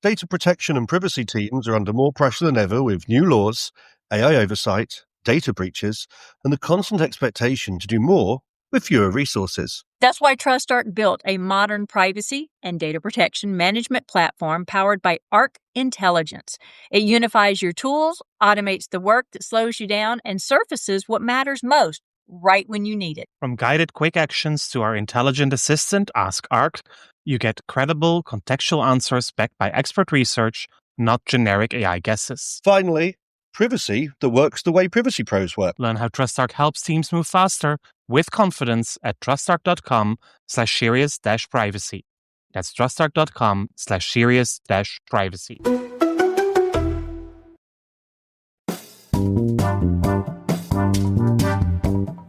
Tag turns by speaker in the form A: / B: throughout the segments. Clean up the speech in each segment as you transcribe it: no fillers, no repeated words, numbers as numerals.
A: Data protection and privacy teams are under more pressure than ever with new laws, AI oversight, data breaches, and the constant expectation to do more with fewer resources.
B: That's why TrustArc built a modern privacy and data protection management platform powered by Arc Intelligence. It unifies your tools, automates the work that slows you down, and surfaces what matters most right when you need it.
C: From guided quick actions to our intelligent assistant, Ask Arc, you get credible, contextual answers backed by expert research, not generic AI guesses.
A: Finally, privacy that works the way privacy pros work.
C: Learn how TrustArc helps teams move faster with confidence at trustarc.com/serious-privacy. That's trustarc.com/serious-privacy.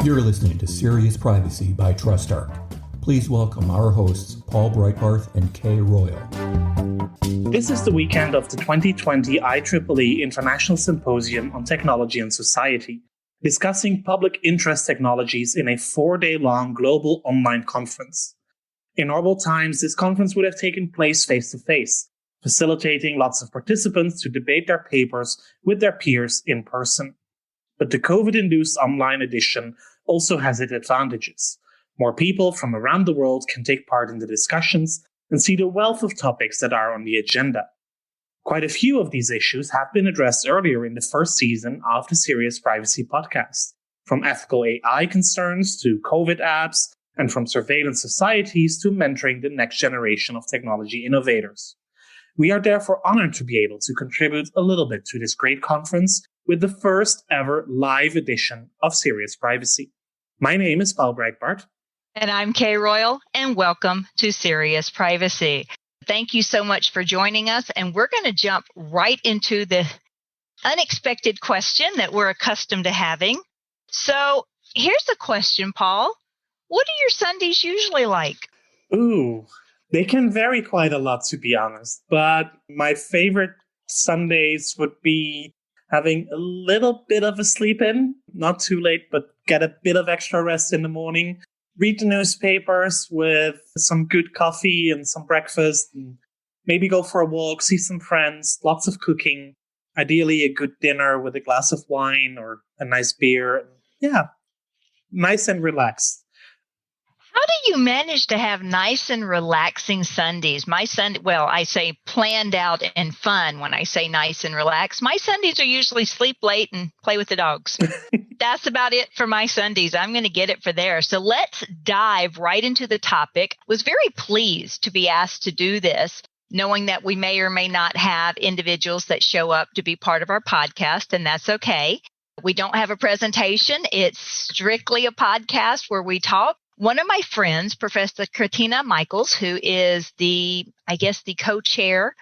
D: You're listening to Serious Privacy by TrustArc. Please welcome our hosts, Paul Breitbarth and Kay Royal.
E: This is the weekend of the 2020 IEEE International Symposium on Technology and Society, discussing public interest technologies in a 4-day-long global online conference. In normal times, this conference would have taken place face-to-face, facilitating lots of participants to debate their papers with their peers in person. But the COVID-induced online edition also has its advantages. More people from around the world can take part in the discussions and see the wealth of topics that are on the agenda. Quite a few of these issues have been addressed earlier in the first season of the Serious Privacy podcast, from ethical AI concerns to COVID apps, and from surveillance societies to mentoring the next generation of technology innovators. We are therefore honored to be able to contribute a little bit to this great conference with the first ever live edition of Serious Privacy. My name is Paul Breitbarth.
F: And I'm Kay Royal, and welcome to Serious Privacy. Thank you so much for joining us, and we're going to jump right into the unexpected question that we're accustomed to having. So here's the question, Paul. What are your Sundays usually like?
E: Ooh, they can vary quite a lot, to be honest. But my favorite Sundays would be having a little bit of a sleep in, not too late, but get a bit of extra rest in the morning. Read the newspapers with some good coffee and some breakfast, and maybe go for a walk, see some friends, lots of cooking, ideally a good dinner with a glass of wine or a nice beer. Yeah, nice and relaxed.
F: How do you manage to have nice and relaxing Sundays? I say planned out and fun when I say nice and relaxed. My Sundays are usually sleep late and play with the dogs. That's about it for my Sundays. I'm going to get it for there. So let's dive right into the topic. Was very pleased to be asked to do this, knowing that we may or may not have individuals that show up to be part of our podcast, and that's okay. We don't have a presentation. It's strictly a podcast where we talk. One of my friends, Professor Katina Michaels, who is the co-chair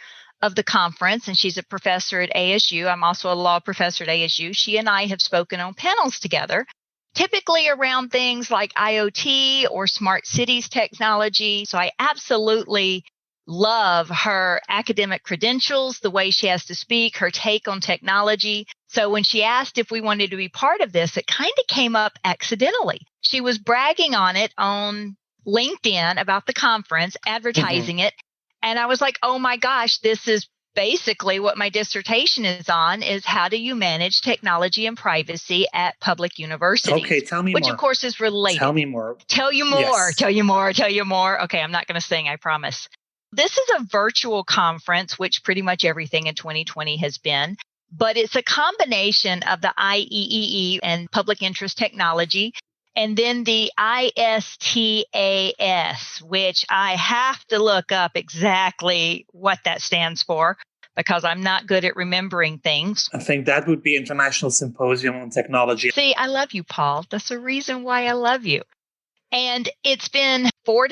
F: of the conference, and she's a professor at ASU. I'm also a law professor at ASU. She and I have spoken on panels together, typically around things like IoT or smart cities technology. So I absolutely love her academic credentials, the way she has to speak, her take on technology. So when she asked if we wanted to be part of this, it kind of came up accidentally. She was bragging on it on LinkedIn about the conference, advertising it. And I was like, oh my gosh, this is basically what my dissertation is on, is how do you manage technology and privacy at public universities?
E: Okay, tell me
F: more. Which of course is related.
E: Tell me more.
F: Tell you more. Yes. Tell you more. Tell you more. Okay, I'm not going to sing, I promise. This is a virtual conference, which pretty much everything in 2020 has been, but it's a combination of the IEEE and public interest technology, and then the ISTAS, which I have to look up exactly what that stands for because I'm not good at remembering things.
E: I think that would be International Symposium on Technology.
F: See, I love you, Paul. That's the reason why I love you. And it's been 3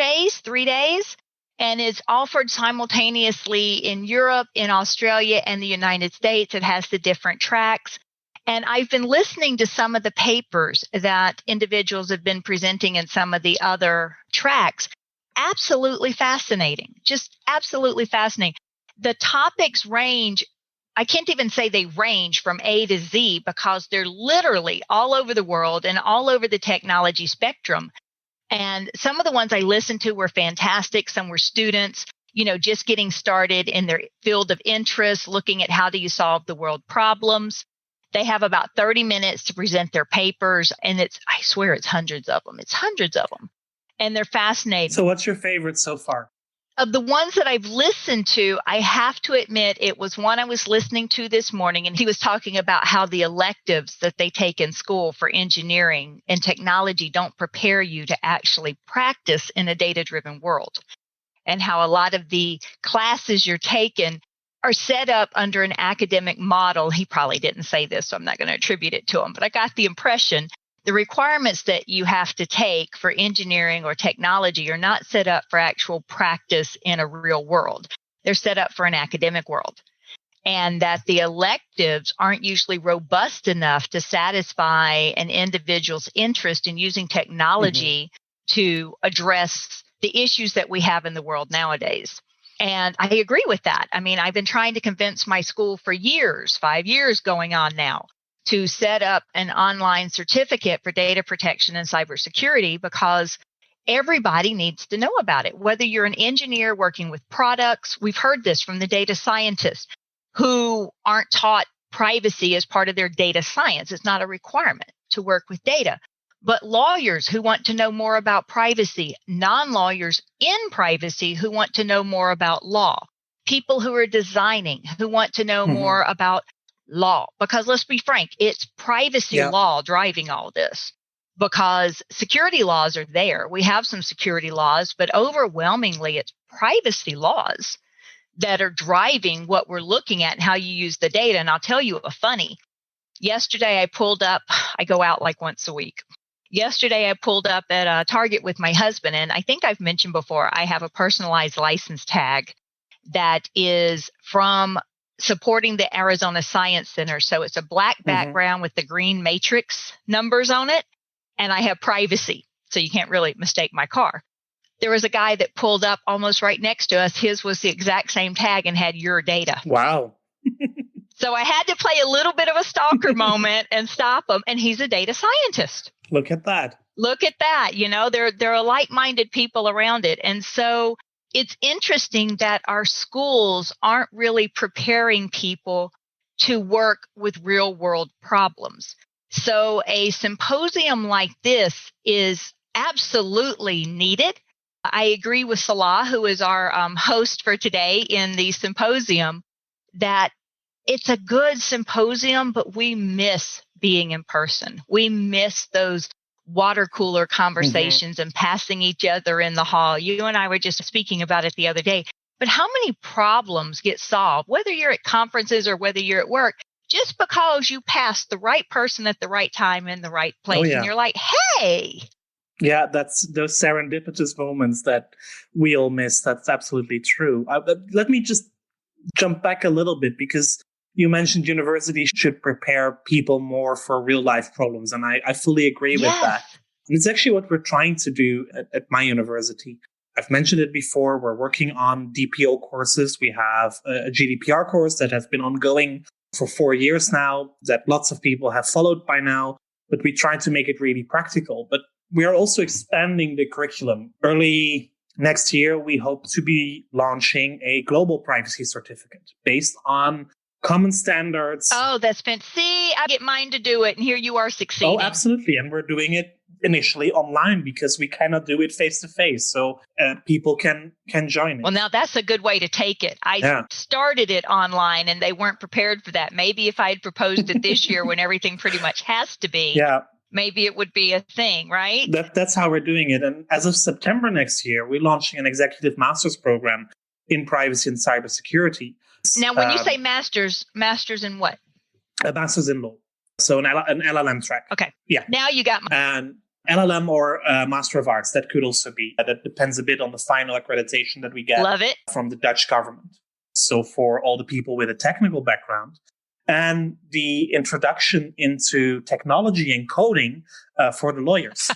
F: days. And it's offered simultaneously in Europe, in Australia, and the United States. It has the different tracks. And I've been listening to some of the papers that individuals have been presenting in some of the other tracks. Absolutely fascinating. Just absolutely fascinating. The topics range, I can't even say they range from A to Z because they're literally all over the world and all over the technology spectrum. And some of the ones I listened to were fantastic. Some were students. just getting started in their field of interest, looking at how do you solve the world problems. They have about 30 minutes to present their papers, and I swear it's hundreds of them. It's hundreds of them. And they're fascinating.
E: So what's your favorite so far?
F: Of the ones that I've listened to, I have to admit it was one I was listening to this morning, and he was talking about how the electives that they take in school for engineering and technology don't prepare you to actually practice in a data-driven world, and how a lot of the classes you're taking are set up under an academic model. He probably didn't say this, so I'm not going to attribute it to him, but I got the impression the requirements that you have to take for engineering or technology are not set up for actual practice in a real world. They're set up for an academic world. And that the electives aren't usually robust enough to satisfy an individual's interest in using technology to address the issues that we have in the world nowadays. And I agree with that. I mean, I've been trying to convince my school for years, 5 years going on now, to set up an online certificate for data protection and cybersecurity, because everybody needs to know about it. Whether you're an engineer working with products, we've heard this from the data scientists who aren't taught privacy as part of their data science. It's not a requirement to work with data. But lawyers who want to know more about privacy, non-lawyers in privacy who want to know more about law, people who are designing who want to know more about law, because let's be frank, it's privacy law driving all this, because security laws are there. We have some security laws, but overwhelmingly it's privacy laws that are driving what we're looking at and how you use the data. And I'll tell you a funny. Yesterday I pulled up, I go out like once a week. Yesterday I pulled up at a Target with my husband, and I think I've mentioned before, I have a personalized license tag that is from supporting the Arizona Science Center. So it's a black background with the green matrix numbers on it. And I have privacy, so you can't really mistake my car. There was a guy that pulled up almost right next to us. His was the exact same tag and had your data.
E: Wow.
F: So I had to play a little bit of a stalker moment and stop him. And he's a data scientist.
E: Look at that.
F: Look at that. There are like-minded people around it. And so it's interesting that our schools aren't really preparing people to work with real-world problems. So a symposium like this is absolutely needed. I agree with Salah, who is our host for today in the symposium, that it's a good symposium, but we miss being in person. We miss those water cooler conversations and passing each other in the hall. You and I were just speaking about it the other day. But how many problems get solved, whether you're at conferences or whether you're at work, just because you passed the right person at the right time in the right place? And you're like, hey.
E: Yeah, that's those serendipitous moments that we all miss. That's absolutely true. Let me just jump back a little bit, because you mentioned universities should prepare people more for real life problems. And I fully agree with that. And it's actually what we're trying to do at my university. I've mentioned it before. We're working on DPO courses. We have a GDPR course that has been ongoing for 4 years now, that lots of people have followed by now, but we try to make it really practical. But we are also expanding the curriculum. Early next year, we hope to be launching a global privacy certificate based on common standards.
F: Oh, that's fantastic. See, I get mine to do it, and here you are succeeding.
E: Oh, absolutely. And we're doing it initially online because we cannot do it face to face. So people can join it.
F: Well, now that's a good way to take it. I started it online and they weren't prepared for that. Maybe if I had proposed it this year when everything pretty much has to be, maybe it would be a thing, right?
E: That's how we're doing it. And as of September next year, we're launching an executive master's program in privacy and cybersecurity.
F: Now, when you say masters in what?
E: A master's in law. So an LLM track.
F: Okay.
E: Yeah.
F: Now you got
E: an LLM or a Master of Arts. That could also be. That depends a bit on the final accreditation that we get from the Dutch government. So for all the people with a technical background, and the introduction into technology and coding for the lawyers.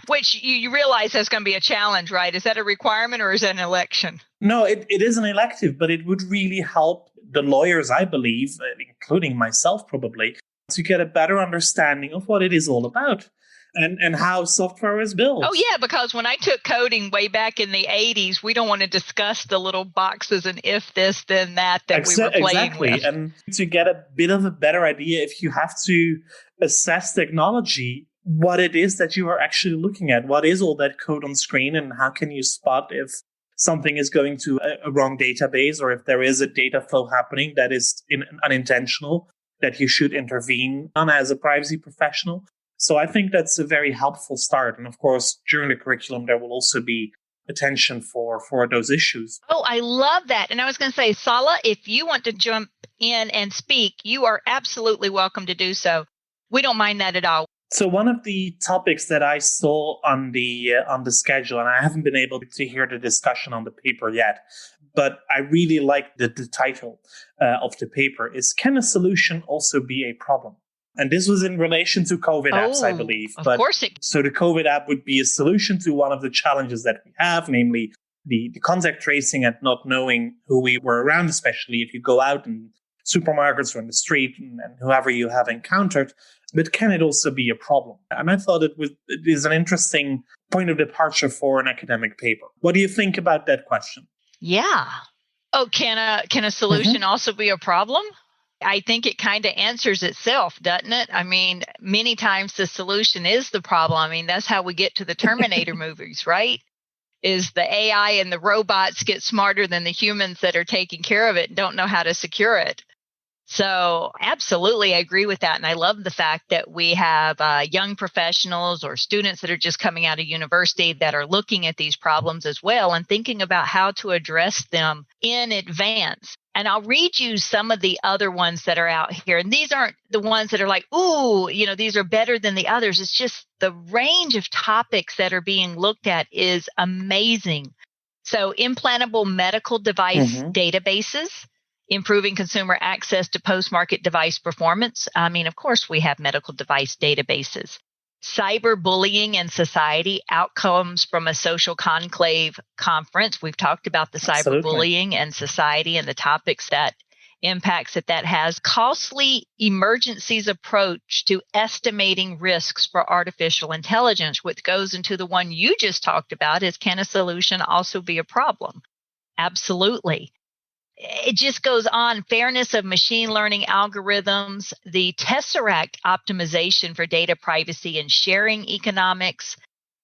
F: Which you realize that's going to be a challenge, right? Is that a requirement or is that an election?
E: No, it is an elective, but it would really help the lawyers, I believe, including myself probably, to get a better understanding of what it is all about. and how software is built.
F: Oh, yeah, because when I took coding way back in the 80s, we don't want to discuss the little boxes and if this, then that we were playing with.
E: And to get a bit of a better idea, if you have to assess technology, what it is that you are actually looking at, what is all that code on screen, and how can you spot if something is going to a wrong database, or if there is a data flow happening that is unintentional, that you should intervene on as a privacy professional. So I think that's a very helpful start. And of course, during the curriculum, there will also be attention for those issues.
F: Oh, I love that. And I was going to say, Salah, if you want to jump in and speak, you are absolutely welcome to do so. We don't mind that at all.
E: So one of the topics that I saw on the schedule, and I haven't been able to hear the discussion on the paper yet, but I really like the title of the paper, is Can a Solution Also Be a Problem? And this was in relation to COVID apps, I believe.
F: Of course.
E: So the COVID app would be a solution to one of the challenges that we have, namely the contact tracing and not knowing who we were around, especially if you go out in supermarkets or in the street and whoever you have encountered. But can it also be a problem? And I thought it is an interesting point of departure for an academic paper. What do you think about that question?
F: Yeah. Oh, can a solution also be a problem? I think it kind of answers itself, doesn't it? I mean, many times the solution is the problem. I mean, that's how we get to the Terminator movies, right? Is the AI and the robots get smarter than the humans that are taking care of it and don't know how to secure it. So absolutely, I agree with that. And I love the fact that we have young professionals or students that are just coming out of university that are looking at these problems as well and thinking about how to address them in advance. And I'll read you some of the other ones that are out here. And these aren't the ones that are like, ooh, these are better than the others. It's just the range of topics that are being looked at is amazing. So implantable medical device databases, improving consumer access to post-market device performance. I mean, of course, we have medical device databases. Cyberbullying and society, outcomes from a social conclave conference. We've talked about the cyberbullying and society and the topics that impacts that has. Costly emergencies approach to estimating risks for artificial intelligence, which goes into the one you just talked about, is can a solution also be a problem? Absolutely. It just goes on. Fairness of machine learning algorithms, the Tesseract optimization for data privacy and sharing economics,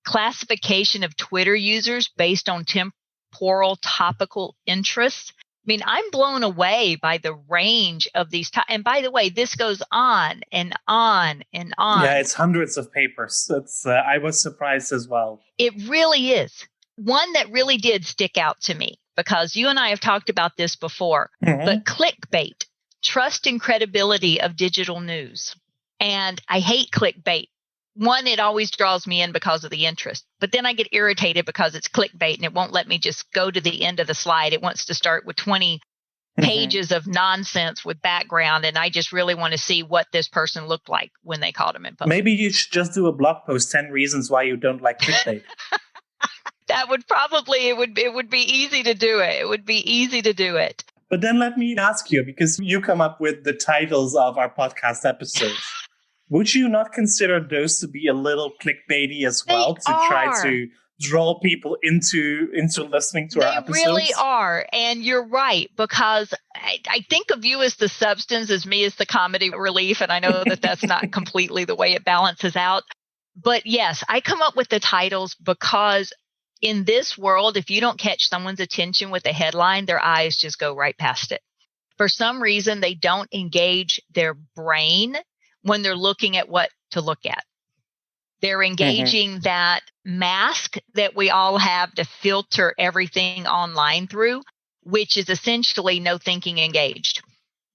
F: classification of Twitter users based on temporal topical interests. I mean, I'm blown away by the range of these. And by the way, this goes on and on and on.
E: Yeah, it's hundreds of papers. I was surprised as well.
F: It really is. One that really did stick out to me, because you and I have talked about this before, but clickbait, trust and credibility of digital news. And I hate clickbait. One, it always draws me in because of the interest, but then I get irritated because it's clickbait and it won't let me just go to the end of the slide. It wants to start with 20 pages of nonsense with background. And I just really want to see what this person looked like when they called him in public.
E: Maybe you should just do a blog post, 10 reasons why you don't like clickbait.
F: That would probably, it would be easy to do it. It would be easy to do it.
E: But then let me ask you, because you come up with the titles of our podcast episodes, would you not consider those to be a little clickbaity as well, try to draw people into listening to our episodes?
F: They really are. And you're right, because I think of you as the substance, as me as the comedy relief. And I know that that's not completely the way it balances out. But yes, I come up with the titles because in this world, if you don't catch someone's attention with a headline, their eyes just go right past it. For some reason, they don't engage their brain when they're looking at what to look at. They're engaging that mask that we all have to filter everything online through, which is essentially no thinking engaged.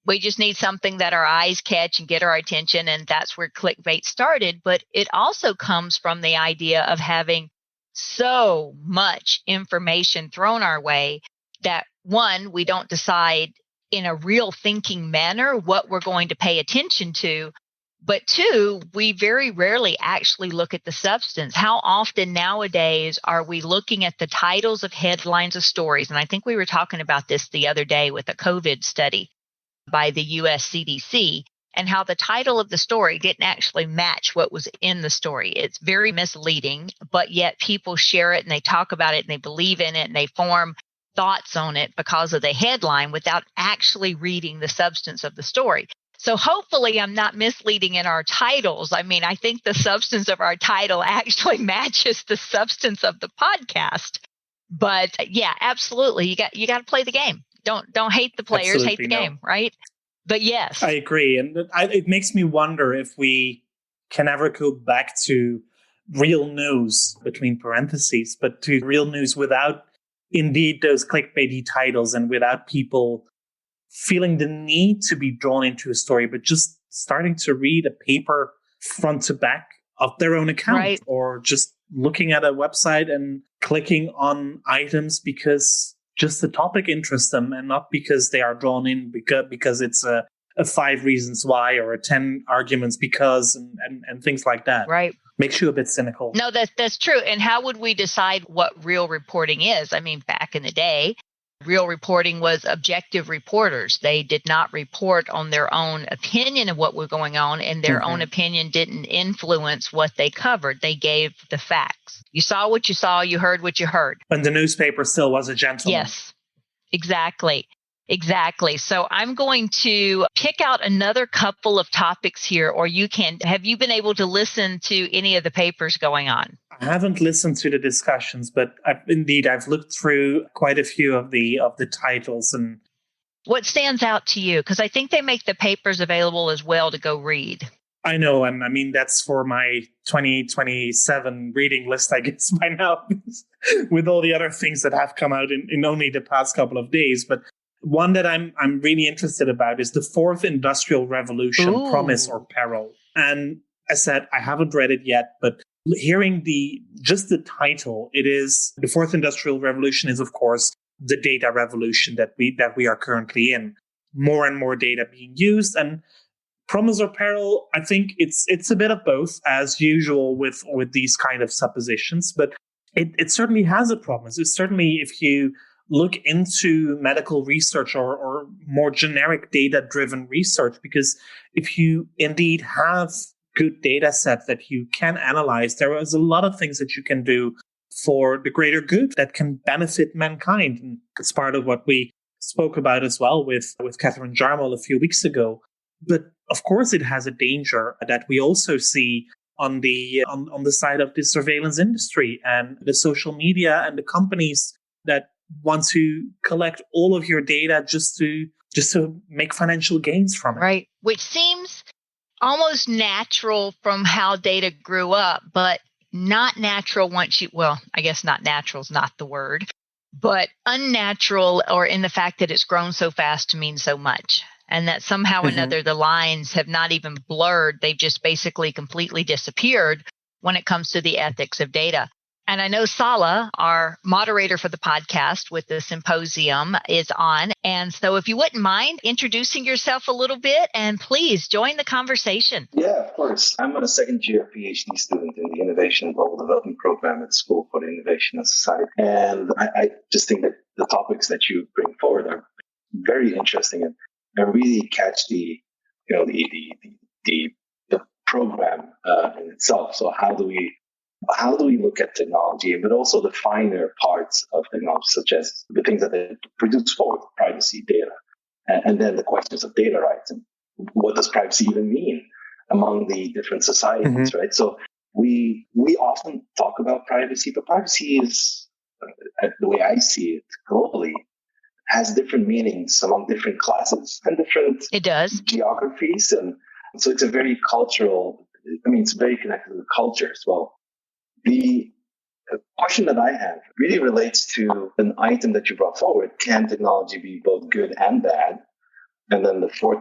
F: We just need something that our eyes catch and get our attention, and that's where clickbait started. But it also comes from the idea of having so much information thrown our way that, one, we don't decide in a real thinking manner what we're going to pay attention to. But two, we very rarely actually look at the substance. How often nowadays are we looking at the titles of headlines of stories? And I think we were talking about this the other day with a COVID study by the US CDC. and how the title of the story didn't actually match what was in the story. It's very misleading, but yet people share it and they talk about it and they believe in it and they form thoughts on it because of the headline without actually reading the substance of the story. So hopefully I'm not misleading in our titles. I mean, I think the substance of our title actually matches the substance of the podcast. But yeah, absolutely. You got to play the game. Don't hate the players, hate the game, right? But yes.
E: I agree. And it makes me wonder if we can ever go back to real news, between parentheses, but to real news without indeed those clickbaity titles and without people feeling the need to be drawn into a story, but just starting to read a paper front to back of their own account,
F: right,
E: or just looking at a website and clicking on items because just the topic interests them and not because they are drawn in because it's a 5 reasons why or a 10 arguments because and things like that.
F: Right.
E: Makes you a bit cynical.
F: No, that's true. And how would we decide what real reporting is? I mean, back in the day, real reporting was objective reporters. They did not report on their own opinion of what was going on, and their own opinion didn't influence what they covered. They gave the facts. You saw what you saw, you heard what you heard.
E: And the newspaper still was a gentleman.
F: Yes, exactly. Exactly. So I'm going to pick out another couple of topics here, or have you been able to listen to any of the papers going on?
E: I haven't listened to the discussions, but I've looked through quite a few of the titles. And
F: what stands out to you? Because I think they make the papers available as well to go read.
E: I know, and I mean that's for my 2027 reading list, I guess, by now, with all the other things that have come out in only the past couple of days. But one that I'm really interested about is the Fourth Industrial Revolution,
F: Ooh.
E: Promise or Peril. And as I said, I haven't read it yet, but hearing just the title, it is the Fourth Industrial Revolution is, of course, the data revolution that we are currently in. More and more data being used, and Promise or Peril, I think it's a bit of both, as usual with these kind of suppositions, but it certainly has a promise. It's certainly, if you look into medical research or more generic data-driven research, because if you indeed have good data sets that you can analyze, there is a lot of things that you can do for the greater good that can benefit mankind. And it's part of what we spoke about as well with Catherine Jarmel a few weeks ago. But of course, it has a danger that we also see on the side of the surveillance industry and the social media and the companies that want to collect all of your data just to make financial gains from it.
F: Right. Which seems almost natural from how data grew up, but not natural I guess not natural is not the word, but unnatural, or in the fact that it's grown so fast to mean so much. And that somehow or another, the lines have not even blurred. They've just basically completely disappeared when it comes to the ethics of data. And I know Salah, our moderator for the podcast with the symposium, is on. And so if you wouldn't mind introducing yourself a little bit, and please join the conversation.
G: Yeah, of course. I'm a second-year PhD student in the Innovation and Global Development Program at the School for the Innovation of Society. And I just think that the topics that you bring forward are very interesting and really catch the program in itself. So how do we look at technology, but also the finer parts of technology, such as the things that they produce forward, privacy, data, and then the questions of data rights and what does privacy even mean among the different societies, right? So we often talk about privacy, but privacy is, the way I see it globally, has different meanings among different classes and different geographies. And so it's a very cultural, it's very connected to the culture as well. The question that I have really relates to an item that you brought forward. Can technology be both good and bad? And then the fourth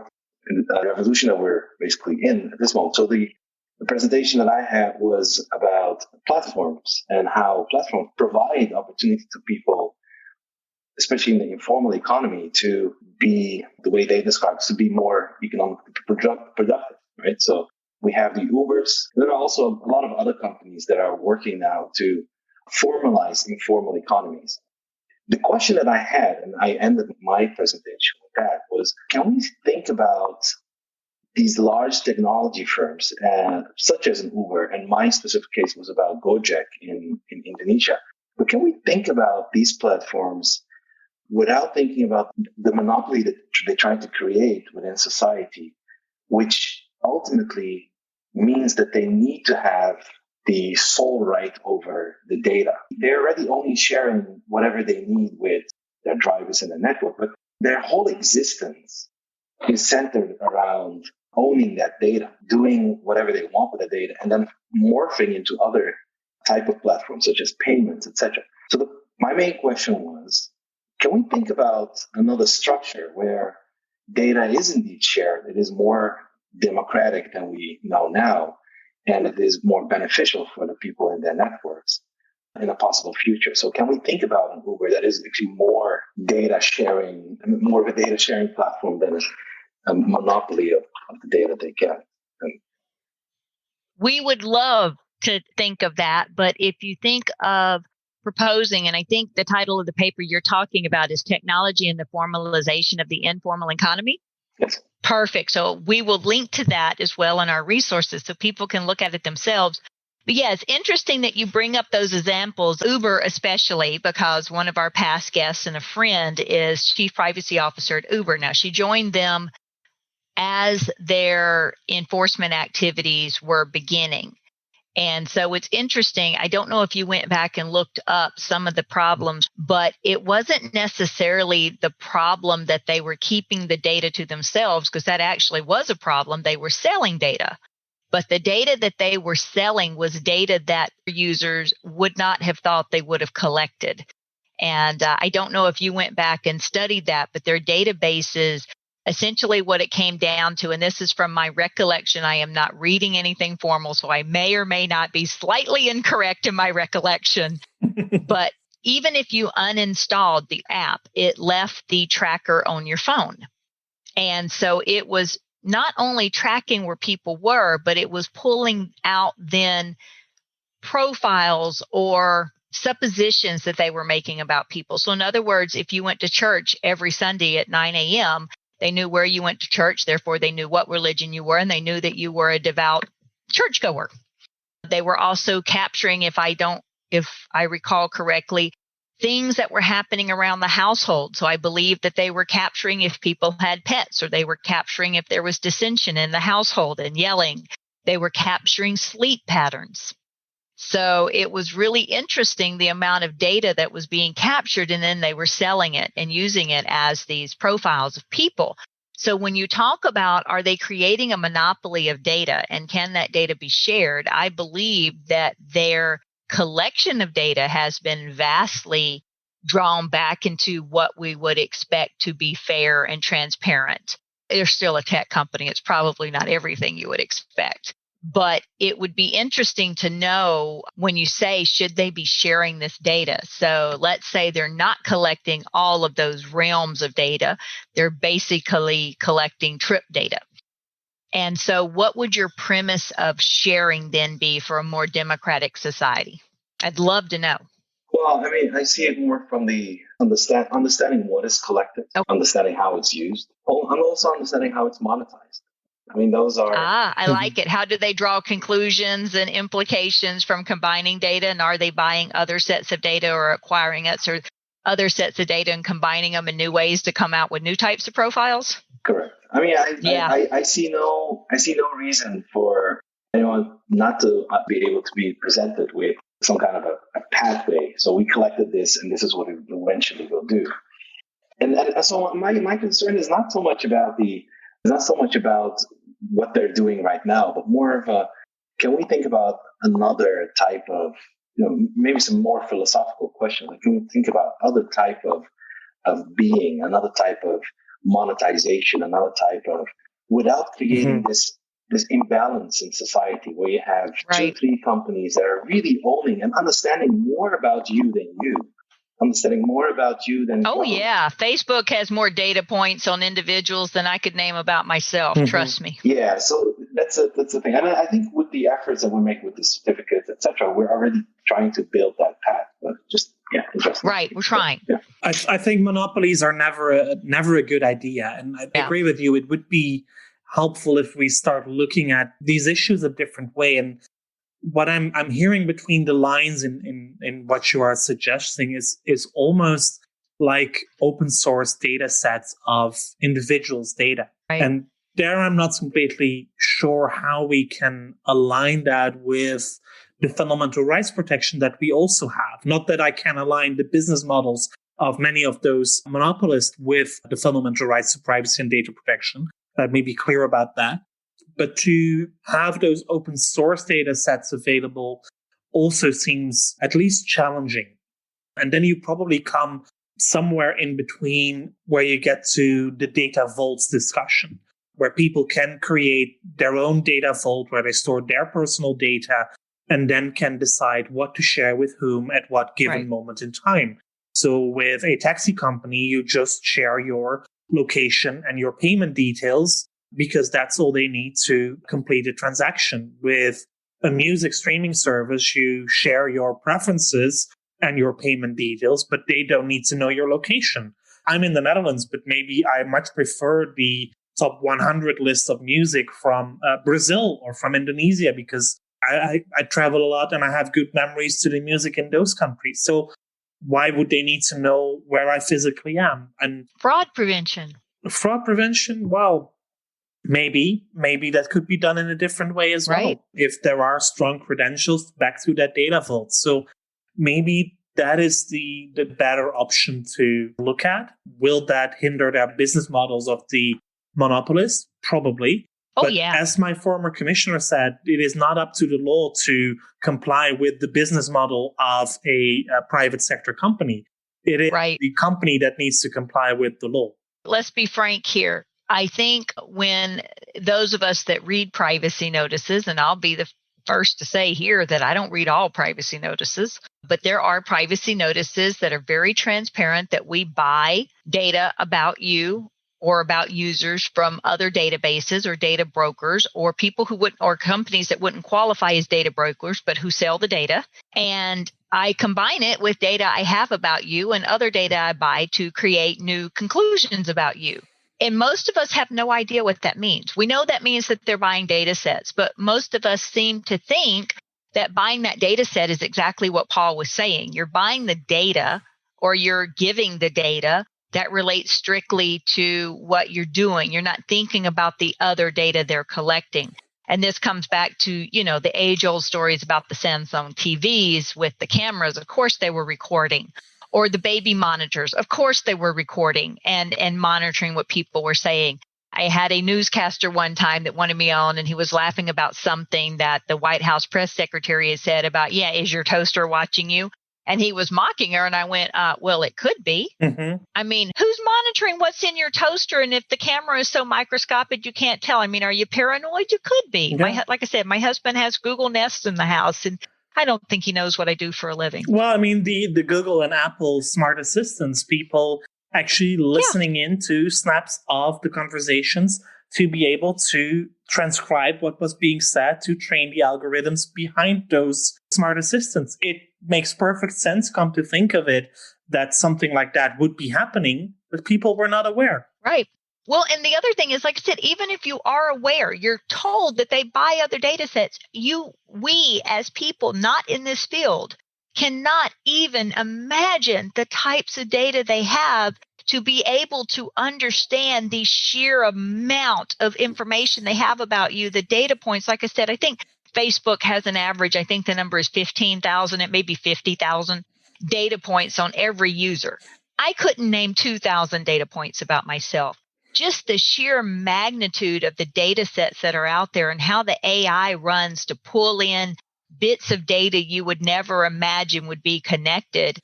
G: revolution that we're basically in at this moment. So the presentation that I had was about platforms and how platforms provide opportunity to people, especially in the informal economy, to be, the way they describe it, to be more economically productive, right? So we have the Ubers. There are also a lot of other companies that are working now to formalize informal economies. The question that I had, and I ended my presentation with that, was, can we think about these large technology firms, such as an Uber, and my specific case was about Gojek in Indonesia. But can we think about these platforms without thinking about the monopoly that they try to create within society, which ultimately means that they need to have the sole right over the data. They're already only sharing whatever they need with their drivers in the network, but their whole existence is centered around owning that data, doing whatever they want with the data, and then morphing into other type of platforms such as payments, etc. So my main question was, can we think about another structure where data is indeed shared? It is more democratic than we know now, and it is more beneficial for the people in their networks in a possible future. So can we think about an Uber that is actually more data sharing, more of a data sharing platform than a monopoly of the data they get?
F: We would love to think of that, but if you think of proposing, and I think the title of the paper you're talking about is Technology and the Formalization of the Informal Economy.
G: Yes.
F: Perfect. So we will link to that as well in our resources so people can look at it themselves. But yeah, it's interesting that you bring up those examples, Uber especially, because one of our past guests and a friend is Chief Privacy Officer at Uber. Now, she joined them as their enforcement activities were beginning. And so it's interesting. I don't know if you went back and looked up some of the problems, but it wasn't necessarily the problem that they were keeping the data to themselves, because that actually was a problem. They were selling data, but the data that they were selling was data that users would not have thought they would have collected. And I don't know if you went back and studied that, but their databases, essentially what it came down to, and this is from my recollection, I am not reading anything formal, so I may or may not be slightly incorrect in my recollection. But even if you uninstalled the app, it left the tracker on your phone. And so it was not only tracking where people were, but it was pulling out then profiles or suppositions that they were making about people. So in other words, if you went to church every Sunday at 9 a.m., they knew where you went to church, therefore they knew what religion you were, and they knew that you were a devout churchgoer. They were also capturing, if I recall correctly, things that were happening around the household. So I believe that they were capturing if people had pets, or they were capturing if there was dissension in the household and yelling. They were capturing sleep patterns. So it was really interesting the amount of data that was being captured, and then they were selling it and using it as these profiles of people. So when you talk about, are they creating a monopoly of data and can that data be shared? I believe that their collection of data has been vastly drawn back into what we would expect to be fair and transparent. They're still a tech company. It's probably not everything you would expect. But it would be interesting to know when you say, should they be sharing this data? So let's say they're not collecting all of those realms of data. They're basically collecting trip data. And so what would your premise of sharing then be for a more democratic society? I'd love to know.
G: Well, I mean, I see it more from the understanding what is collected, understanding how it's used, and also understanding how it's monetized. I mean, those are...
F: I like it. How do they draw conclusions and implications from combining data? And are they buying other sets of data or acquiring other sets of data and combining them in new ways to come out with new types of profiles?
G: Correct. I mean, I see no reason for anyone not to be able to be presented with some kind of a pathway. So we collected this, and this is what it eventually will do. And so my concern is not so much about what they're doing right now, but more of a, can we think about another type of, maybe some more philosophical questions? Like, can we think about other type of being, another type of monetization, another type of, without creating this imbalance in society where you have 2-3 companies that are really owning and understanding more about you than you. Understanding more about you than...
F: Oh, yeah. Facebook has more data points on individuals than I could name about myself. Trust me.
G: Yeah. So that's the thing. And I think with the efforts that we make with the certificates, et cetera, we're already trying to build that path. But interesting.
F: Right. We're trying.
G: Yeah.
E: I think monopolies are never a good idea. And I agree with you. It would be helpful if we start looking at these issues a different way. And what I'm hearing between the lines in what you are suggesting is almost like open source data sets of individuals' data.
F: Right.
E: And there I'm not completely sure how we can align that with the fundamental rights protection that we also have. Not that I can align the business models of many of those monopolists with the fundamental rights to privacy and data protection. Let me be clear about that. But to have those open source data sets available also seems at least challenging. And then you probably come somewhere in between where you get to the data vaults discussion, where people can create their own data vault where they store their personal data and then can decide what to share with whom at what given moment in time. So with a taxi company, you just share your location and your payment details because that's all they need to complete a transaction. With a music streaming service, you share your preferences and your payment details, but they don't need to know your location. I'm in the Netherlands, but maybe I much prefer the top 100 list of music from Brazil or from Indonesia because I travel a lot and I have good memories to the music in those countries. So why would they need to know where I physically am? And
F: fraud prevention.
E: Fraud prevention, well, maybe that could be done in a different way as well. If there are strong credentials back to that data vault. So maybe that is the better option to look at. Will that hinder their business models of the monopolists? Probably. But as my former commissioner said, it is not up to the law to comply with the business model of a private sector company. It is the company that needs to comply with the law.
F: Let's be frank here. I think when those of us that read privacy notices, and I'll be the first to say here that I don't read all privacy notices, but there are privacy notices that are very transparent that we buy data about you or about users from other databases or data brokers or people who wouldn't, or companies that wouldn't qualify as data brokers, but who sell the data. And I combine it with data I have about you and other data I buy to create new conclusions about you. And most of us have no idea what that means. We know that means that they're buying data sets, but most of us seem to think that buying that data set is exactly what Paul was saying. You're buying the data or you're giving the data that relates strictly to what you're doing. You're not thinking about the other data they're collecting. And this comes back to, the age-old stories about the Samsung TVs with the cameras. Of course, they were recording. Or the baby monitors. Of course, they were recording and monitoring what people were saying. I had a newscaster one time that wanted me on, and he was laughing about something that the White House press secretary had said about, is your toaster watching you? And he was mocking her, and I went, well, it could be.
E: Mm-hmm.
F: I mean, who's monitoring what's in your toaster? And if the camera is so microscopic, you can't tell. I mean, are you paranoid? You could be.
E: Yeah.
F: Like I said, my husband has Google Nest in the house, and I don't think he knows what I do for a living.
E: Well, I mean, the Google and Apple smart assistants, people actually listening into snaps of the conversations to be able to transcribe what was being said to train the algorithms behind those smart assistants. It makes perfect sense, come to think of it, that something like that would be happening, but people were not aware.
F: Right. Well, and the other thing is, like I said, even if you are aware, you're told that they buy other data sets. We as people not in this field cannot even imagine the types of data they have to be able to understand the sheer amount of information they have about you, the data points. Like I said, I think Facebook has an average, I think the number is 15,000, it may be 50,000 data points on every user. I couldn't name 2,000 data points about myself. Just the sheer magnitude of the data sets that are out there and how the AI runs to pull in bits of data you would never imagine would be connected.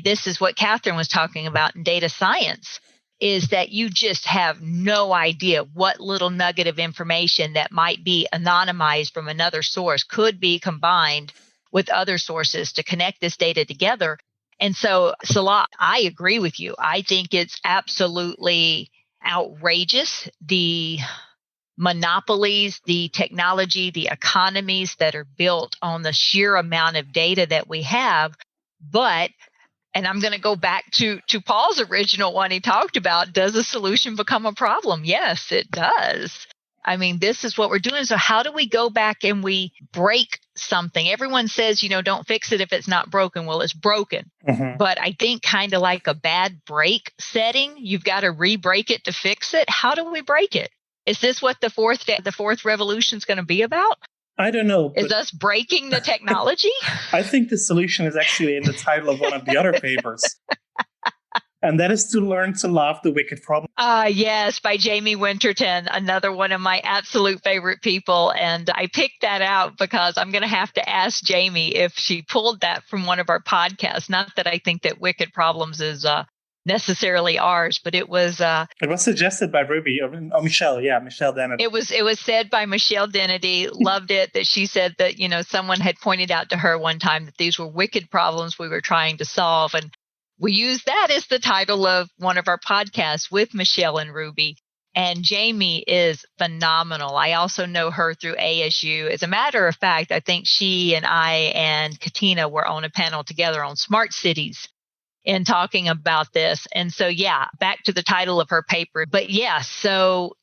F: This is what Catherine was talking about in data science, is that you just have no idea what little nugget of information that might be anonymized from another source could be combined with other sources to connect this data together. And so, Salah, I agree with you. I think it's absolutely outrageous, the monopolies, the technology, the economies that are built on the sheer amount of data that we have. But, and I'm going to go back to Paul's original one he talked about, does a solution become a problem? Yes, it does. I mean, this is what we're doing. So how do we go back and we break something? Everyone says, don't fix it if it's not broken. Well, it's broken.
E: Mm-hmm.
F: But I think kind of like a bad break setting, you've got to re-break it to fix it. How do we break it? Is this what the fourth revolution is going to be about?
E: I don't know.
F: Is us breaking the technology?
E: I think the solution is actually in the title of one of the other papers. And that is to learn to love the wicked problem.
F: Yes, by Jamie Winterton, another one of my absolute favorite people. And I picked that out because I'm going to have to ask Jamie if she pulled that from one of our podcasts. Not that I think that wicked problems is necessarily ours, but it was
E: suggested by Ruby or Michelle. Yeah, Michelle Dennedy.
F: It was said by Michelle Dennedy. Loved it that she said that, someone had pointed out to her one time that these were wicked problems we were trying to solve. And we used that as the title of one of our podcasts with Michelle and Ruby. And Jamie is phenomenal. I also know her through ASU. As a matter of fact, I think she and I and Katina were on a panel together on smart cities in talking about this. And so, yeah, back to the title of her paper. But yeah, so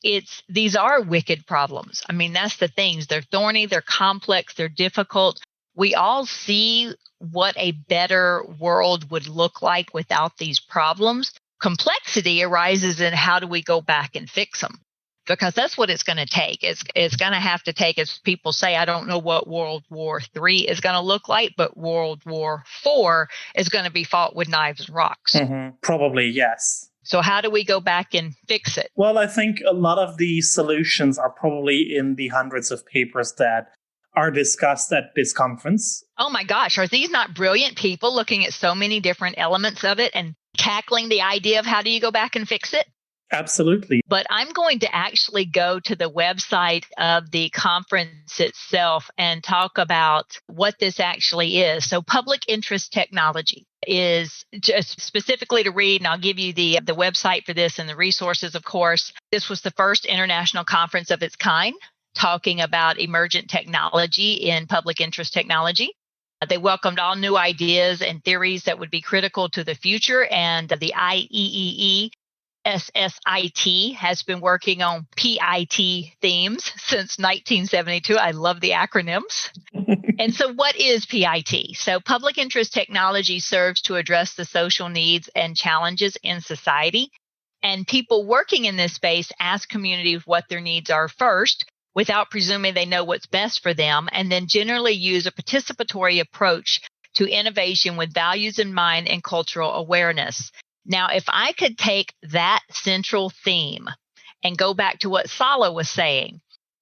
F: these are wicked problems. I mean, that's the things. They're thorny, they're complex, they're difficult. We all see what a better world would look like without these problems. Complexity arises in how do we go back and fix them? Because that's what it's going to take. It's going to have to take, as people say, I don't know what World War III is going to look like, but World War IV is going to be fought with knives and rocks.
E: Mm-hmm. Probably, yes.
F: So how do we go back and fix it?
E: Well, I think a lot of the solutions are probably in the hundreds of papers that are discussed at this conference.
F: Oh my gosh, are these not brilliant people looking at so many different elements of it and tackling the idea of how do you go back and fix it?
E: Absolutely.
F: But I'm going to actually go to the website of the conference itself and talk about what this actually is. So public interest technology is just specifically to read, and I'll give you the website for this and the resources, of course. This was the first international conference of its kind, talking about emergent technology in public interest technology. They welcomed all new ideas and theories that would be critical to the future. And the IEEE ISTS-PIT has been working on PIT themes since 1972. I love the acronyms. And so what is PIT? So public interest technology serves to address the social needs and challenges in society. And people working in this space ask communities what their needs are first, without presuming they know what's best for them, and then generally use a participatory approach to innovation with values in mind and cultural awareness. Now, if I could take that central theme and go back to what Salah was saying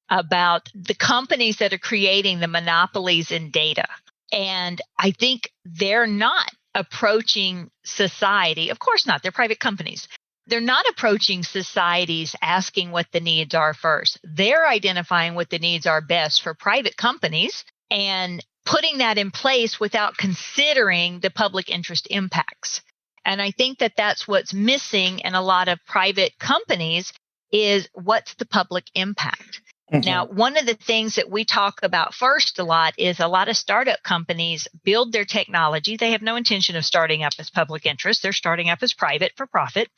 F: about the companies that are creating the monopolies in data, and I think they're not approaching society. Of course not, they're private companies. They're not approaching societies asking what the needs are first. They're identifying what the needs are best for private companies and putting that in place without considering the public interest impacts. And I think that that's what's missing in a lot of private companies is what's the public impact? Mm-hmm. Now, one of the things that we talk about first a lot is a lot of startup companies build their technology. They have no intention of starting up as public interest. They're starting up as private for profit.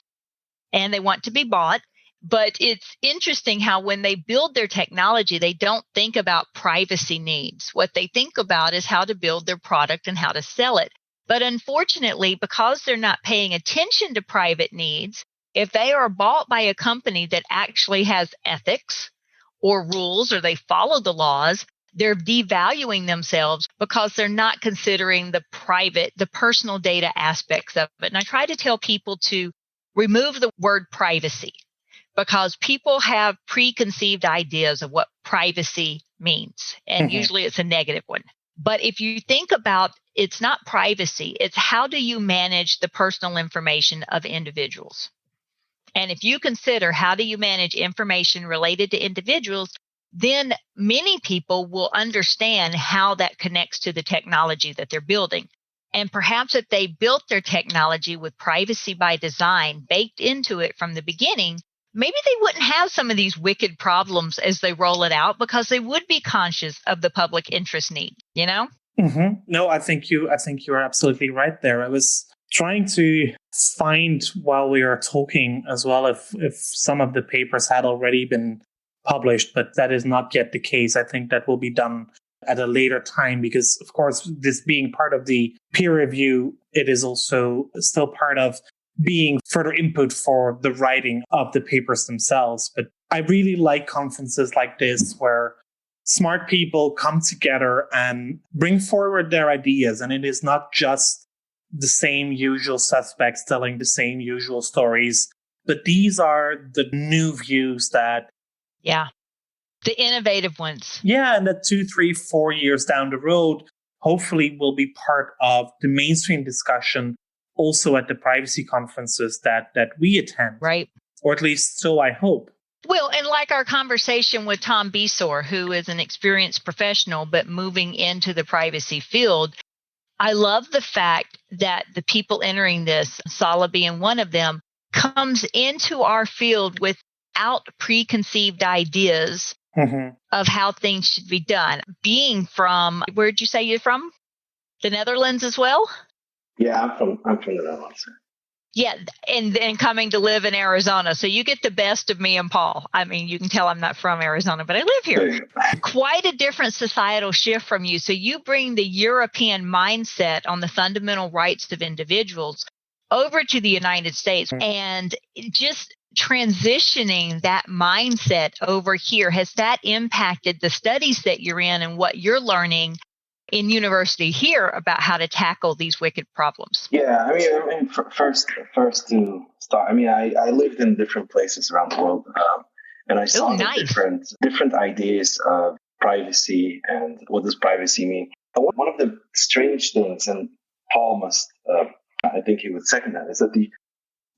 F: And they want to be bought. But it's interesting how when they build their technology, they don't think about privacy needs. What they think about is how to build their product and how to sell it. But unfortunately, because they're not paying attention to private needs, if they are bought by a company that actually has ethics or rules or they follow the laws, they're devaluing themselves because they're not considering the personal data aspects of it. And I try to tell people to remove the word privacy because people have preconceived ideas of what privacy means. And usually it's a negative one. But if you think about it's not privacy, it's how do you manage the personal information of individuals? And if you consider how do you manage information related to individuals, then many people will understand how that connects to the technology that they're building. And perhaps if they built their technology with privacy by design baked into it from the beginning, maybe they wouldn't have some of these wicked problems as they roll it out because they would be conscious of the public interest need, you know?
E: Mm-hmm. No, I think you are absolutely right there. I was trying to find while we were talking as well if some of the papers had already been published, but that is not yet the case. I think that will be done at a later time because, of course, this being part of the peer review, it is also still part of being further input for the writing of the papers themselves. But I really like conferences like this where smart people come together and bring forward their ideas. And it is not just the same usual suspects telling the same usual stories, but these are the new views that...
F: Yeah, the innovative ones.
E: Yeah, and that 2, 3, 4 years down the road, hopefully will be part of the mainstream discussion also at the privacy conferences that we attend.
F: Right.
E: Or at least so I hope.
F: Well, and like our conversation with Tom Besor, who is an experienced professional, but moving into the privacy field, I love the fact that the people entering this, Salah being one of them, comes into our field without preconceived ideas of how things should be done. Being from, where'd you say you're from? The Netherlands as well?
G: Yeah, I'm from the Netherlands.
F: Yeah, and coming to live in Arizona. So you get the best of me and Paul. I mean, you can tell I'm not from Arizona, but I live here. Quite a different societal shift from you. So you bring the European mindset on the fundamental rights of individuals over to the United States. And just transitioning that mindset over here, has that impacted the studies that you're in and what you're learning in university here about how to tackle these wicked problems?
G: Yeah, I mean, first to start, I mean, I lived in different places around the world, and I saw different ideas of privacy and what does privacy mean. One of the strange things, and Paul must, I think he would second that, is that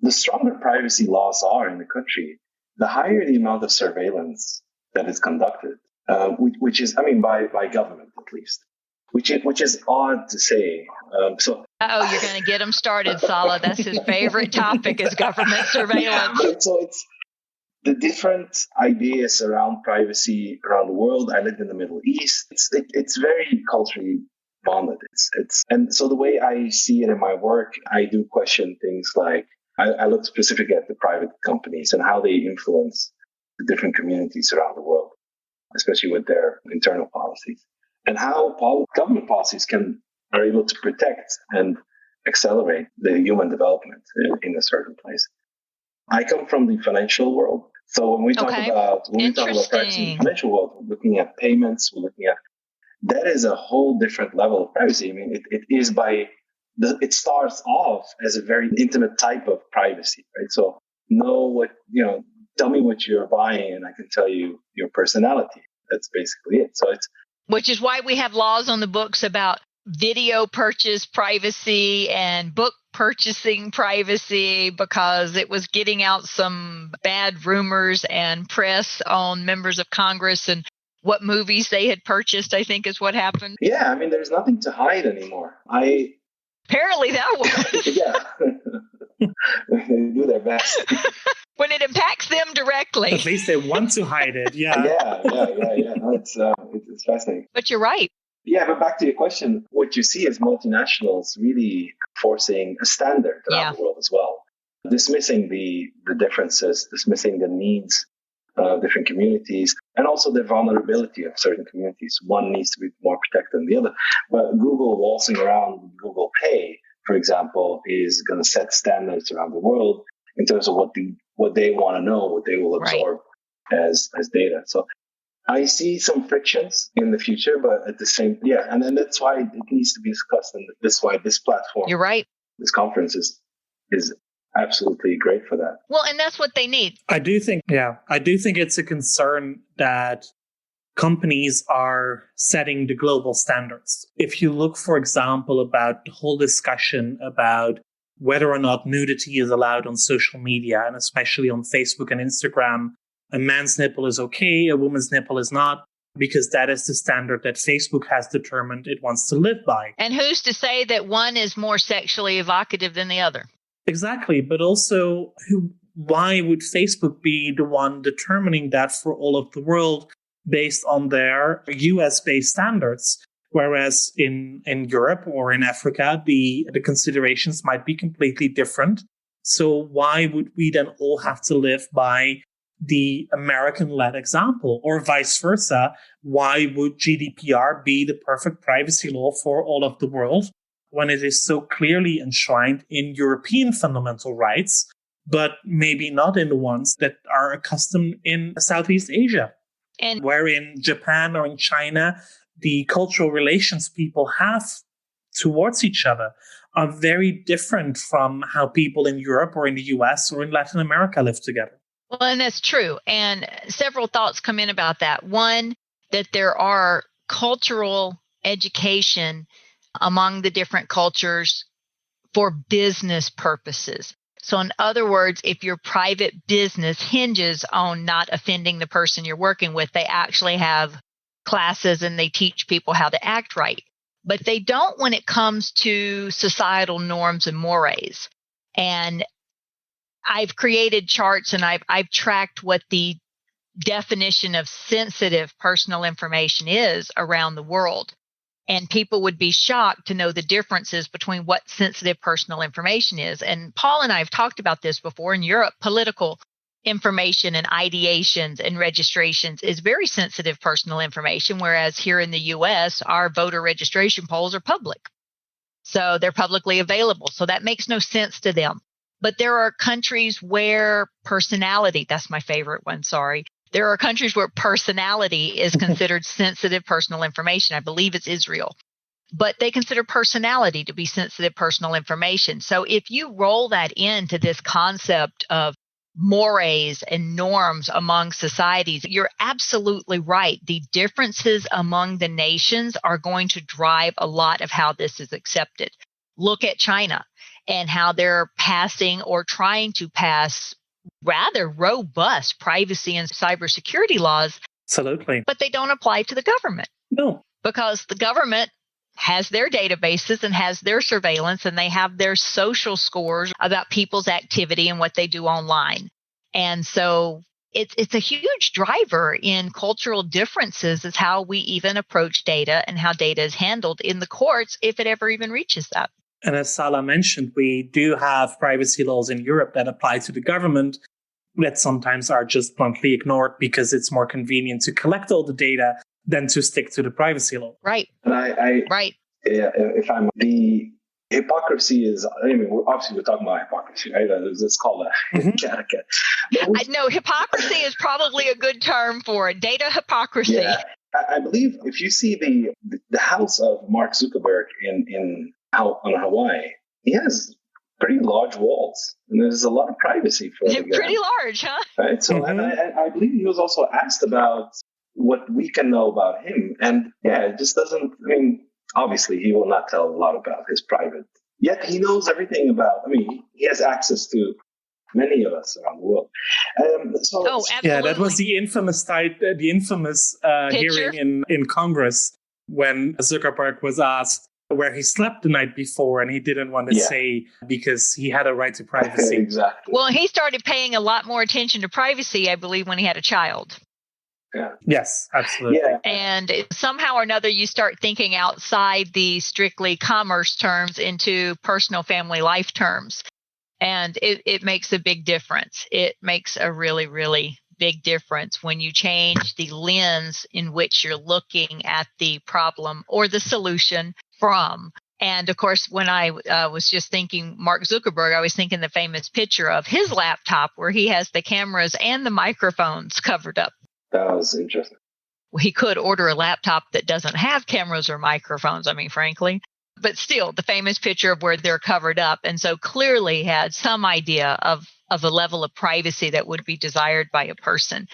G: the stronger privacy laws are in the country, the higher the amount of surveillance that is conducted, which is, I mean, by government at least. Which is odd to say. You're
F: going to get him started, Salah. That's his favorite topic is government surveillance.
G: Yeah, so it's the different ideas around privacy around the world. I lived in the Middle East. It's very culturally bonded. And so the way I see it in my work, I do question things like I look specifically at the private companies and how they influence the different communities around the world, especially with their internal policies. And how government policies are able to protect and accelerate the human development in a certain place. I come from the financial world, so when we talk about privacy in the financial world, we're looking at payments. We're looking at that is a whole different level of privacy. I mean, it starts off as a very intimate type of privacy, right? So tell me what you're buying, and I can tell you your personality. That's basically it. So
F: which is why we have laws on the books about video purchase privacy and book purchasing privacy, because it was getting out some bad rumors and press on members of Congress and what movies they had purchased, I think is what happened.
G: Yeah, I mean, there's nothing to hide anymore.
F: Apparently that was.
G: Yeah. They do their best.
F: When it impacts them directly.
E: At least they want to hide it, yeah.
G: Yeah. No, it's fascinating.
F: But you're right.
G: Yeah, but back to your question, what you see is multinationals really forcing a standard around the world as well, dismissing the differences, dismissing the needs of different communities, and also the vulnerability of certain communities. One needs to be more protected than the other. But Google waltzing around with Google Pay, for example, is going to set standards around the world in terms of what they want to know, what they will absorb as data. So I see some frictions in the future, but at the same, and then that's why it needs to be discussed, and that's why this platform,
F: you're right,
G: this conference is absolutely great for that.
F: Well, and that's what they need.
E: I do think it's a concern that companies are setting the global standards. If you look, for example, about the whole discussion about whether or not nudity is allowed on social media, and especially on Facebook and Instagram, a man's nipple is okay, a woman's nipple is not, because that is the standard that Facebook has determined it wants to live by.
F: And who's to say that one is more sexually evocative than the other?
E: Exactly. But also, why would Facebook be the one determining that for all of the world based on their US-based standards? Whereas in Europe or in Africa, the considerations might be completely different. So why would we then all have to live by the American-led example, or vice versa. Why would GDPR be the perfect privacy law for all of the world when it is so clearly enshrined in European fundamental rights, but maybe not in the ones that are accustomed in Southeast Asia?
F: And
E: where in Japan or in China, the cultural relations people have towards each other are very different from how people in Europe or in the US or in Latin America live together.
F: well, and that's true. And several thoughts come in about that. One, that there are cultural education among the different cultures for business purposes. So in other words, if your private business hinges on not offending the person you're working with, they actually have classes and they teach people how to act right. But they don't when it comes to societal norms and mores. And I've created charts and I've tracked what the definition of sensitive personal information is around the world. And people would be shocked to know the differences between what sensitive personal information is. And Paul and I have talked about this before. In Europe, political information and ideations and registrations is very sensitive personal information, whereas here in the US, our voter registration polls are public. So they're publicly available. So that makes no sense to them. But there are countries where personality, that's my favorite one, sorry. There are countries where personality is considered sensitive personal information. I believe it's Israel. But they consider personality to be sensitive personal information. So if you roll that into this concept of mores and norms among societies, you're absolutely right. The differences among the nations are going to drive a lot of how this is accepted. Look at China and how they're passing or trying to pass rather robust privacy and cybersecurity laws.
E: Absolutely.
F: But they don't apply to the government.
E: No.
F: Because the government has their databases and has their surveillance, and they have their social scores about people's activity and what they do online. And so it's a huge driver in cultural differences is how we even approach data and how data is handled in the courts, if it ever even reaches that.
E: And as Salah mentioned, we do have privacy laws in Europe that apply to the government that sometimes are just bluntly ignored because it's more convenient to collect all the data than to stick to the privacy law.
F: Right.
G: And
F: right.
G: If I'm the hypocrisy is, we're talking about hypocrisy, right? It's called a catechet.
F: I know hypocrisy is probably a good term for it. Data hypocrisy.
G: Yeah. I believe if you see the house of Mark Zuckerberg on Hawaii, he has pretty large walls, and there's a lot of privacy for him.
F: Pretty large, huh?
G: Right. So, and I believe he was also asked about what we can know about him, and it just doesn't. Obviously, he will not tell a lot about his private. Yet he knows everything about. He has access to many of us around the world.
F: Absolutely.
E: Yeah, that was the infamous hearing in Congress when Zuckerberg was asked where he slept the night before, and he didn't want to say because he had a right to privacy.
G: Exactly.
F: Well, he started paying a lot more attention to privacy, I believe, when he had a child.
G: Yeah.
E: Yes, absolutely.
G: Yeah.
F: And somehow or another, you start thinking outside the strictly commerce terms into personal family life terms. And it makes a big difference. It makes a really, really big difference when you change the lens in which you're looking at the problem or the solution from. And of course, when I was just thinking Mark Zuckerberg, I was thinking the famous picture of his laptop where he has the cameras and the microphones covered up.
G: That was interesting.
F: Well, he could order a laptop that doesn't have cameras or microphones, frankly. But still, the famous picture of where they're covered up. And so clearly had some idea of a level of privacy that would be desired by a person.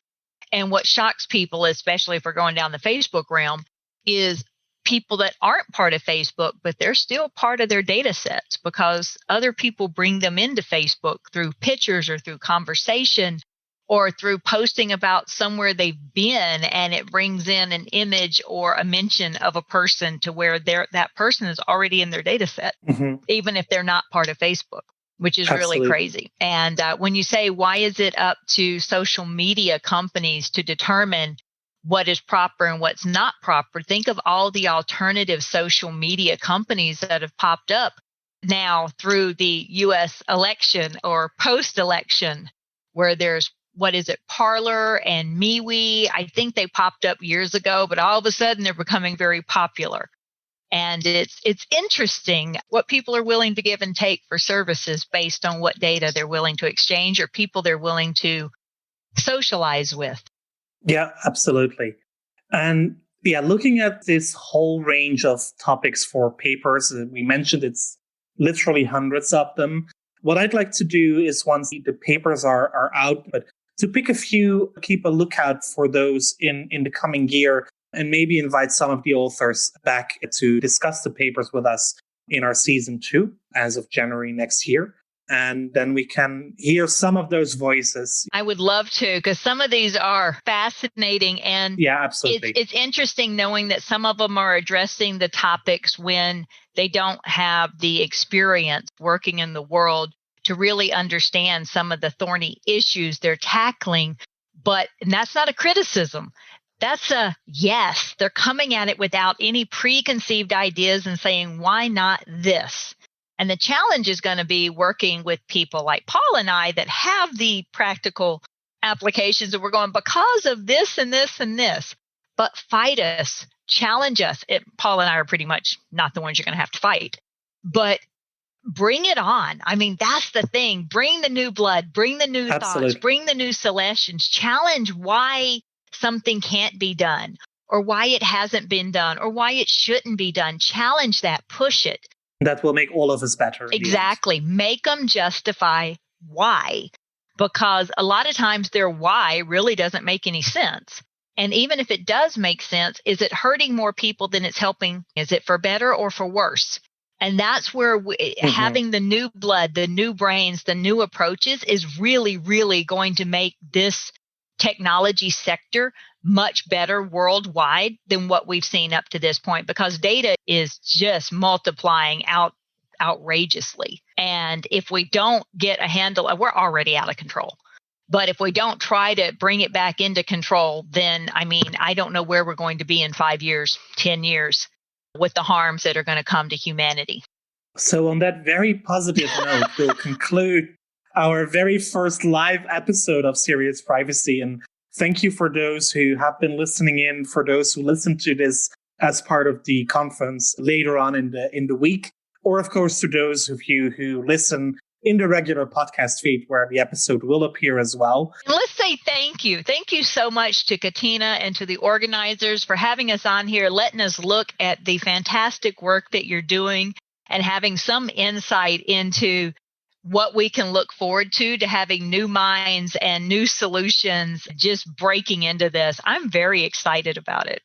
F: And what shocks people, especially if we're going down the Facebook realm, is people that aren't part of Facebook, but they're still part of their data sets because other people bring them into Facebook through pictures or through conversation or through posting about somewhere they've been, and it brings in an image or a mention of a person to where that person is already in their data set, even if they're not part of Facebook, which is really crazy. And when you say, why is it up to social media companies to determine what is proper and what's not proper, think of all the alternative social media companies that have popped up now through the U.S. election or post-election, where there's what is it, Parler and MeWe. I think they popped up years ago, but all of a sudden they're becoming very popular. And it's interesting what people are willing to give and take for services based on what data they're willing to exchange or people they're willing to socialize with.
E: Yeah, absolutely. And yeah, looking at this whole range of topics for papers, we mentioned it's literally hundreds of them. What I'd like to do is once the papers are out, but to pick a few, keep a lookout for those in the coming year, and maybe invite some of the authors back to discuss the papers with us in our season 2 as of January next year. And then we can hear some of those voices.
F: I would love to, because some of these are fascinating. And
E: yeah, absolutely.
F: It's interesting knowing that some of them are addressing the topics when they don't have the experience working in the world to really understand some of the thorny issues they're tackling. And that's not a criticism. That's a yes. They're coming at it without any preconceived ideas and saying, why not this? And the challenge is going to be working with people like Paul and I that have the practical applications that we're going, because of this and this and this, but fight us, challenge us. Paul and I are pretty much not the ones you're going to have to fight, but bring it on. I mean, that's the thing. Bring the new blood, bring the new thoughts, bring the new suggestions, challenge why something can't be done or why it hasn't been done or why it shouldn't be done. Challenge that, push it.
E: That will make all of us better.
F: Exactly. Make them justify why, because a lot of times their why really doesn't make any sense. And even if it does make sense, is it hurting more people than it's helping? Is it for better or for worse? And that's where having the new blood, the new brains, the new approaches is really, really going to make this technology sector much better worldwide than what we've seen up to this point, because data is just multiplying outrageously. And if we don't get a handle, we're already out of control. But if we don't try to bring it back into control, then, I don't know where we're going to be in 5 years, 10 years with the harms that are going to come to humanity.
E: So on that very positive note, we'll conclude our very first live episode of Serious Privacy. And thank you for those who have been listening in, for those who listen to this as part of the conference later on in the week, or of course to those of you who listen in the regular podcast feed where the episode will appear as well.
F: And let's say thank you. Thank you so much to Katina and to the organizers for having us on here, letting us look at the fantastic work that you're doing and having some insight into what we can look forward to having new minds and new solutions just breaking into this. I'm very excited about it.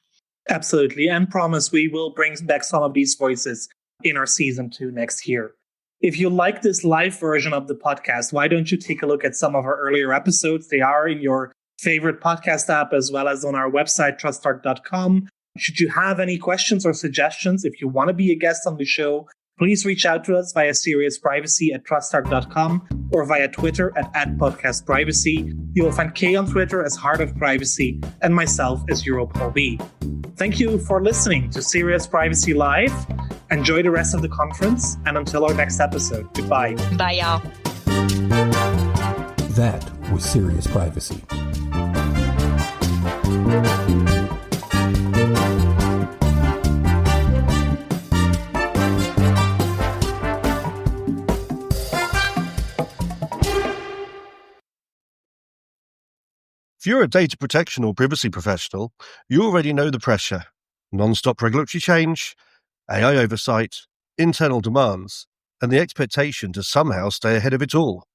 E: Absolutely. And promise we will bring back some of these voices in our season 2 next year. If you like this live version of the podcast, why don't you take a look at some of our earlier episodes? They are in your favorite podcast app as well as on our website, trustarc.com. Should you have any questions or suggestions, if you want to be a guest on the show, please reach out to us via seriousprivacy@trustarc.com or via Twitter at @podcastprivacy. You will find Kay on Twitter as Heart of Privacy and myself as EuroPolB. Thank you for listening to Serious Privacy Live. Enjoy the rest of the conference, and until our next episode, goodbye.
F: Bye, y'all.
D: That was Serious Privacy.
A: If you're a data protection or privacy professional, you already know the pressure. Non-stop regulatory change, AI oversight, internal demands, and the expectation to somehow stay ahead of it all.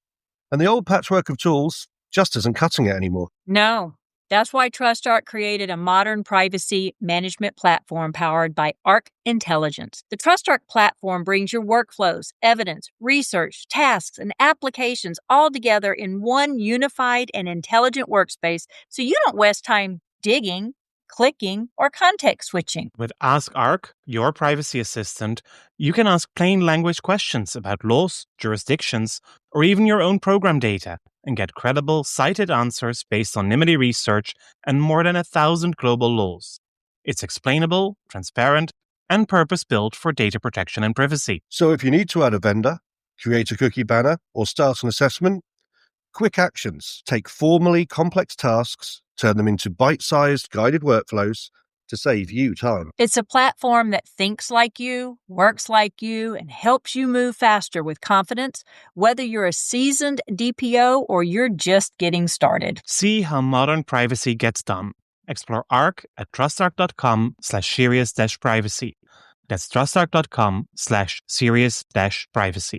A: And the old patchwork of tools just isn't cutting it anymore.
B: No. That's why TrustArc created a modern privacy management platform powered by Arc Intelligence. The TrustArc platform brings your workflows, evidence, research, tasks, and applications all together in one unified and intelligent workspace so you don't waste time digging, clicking, or context switching.
C: With Ask Arc, your privacy assistant, you can ask plain language questions about laws, jurisdictions, or even your own program data and get credible, cited answers based on NIMD research and more than 1,000 global laws. It's explainable, transparent, and purpose-built for data protection and privacy.
A: So if you need to add a vendor, create a cookie banner, or start an assessment, Quick actions take formally complex tasks, turn them into bite-sized guided workflows to save you time.
B: It's a platform that thinks like you, works like you, and helps you move faster with confidence, whether you're a seasoned DPO or you're just getting started.
C: See how modern privacy gets done. Explore ARC at trustarc.com/serious-privacy. That's trustarc.com/serious-privacy.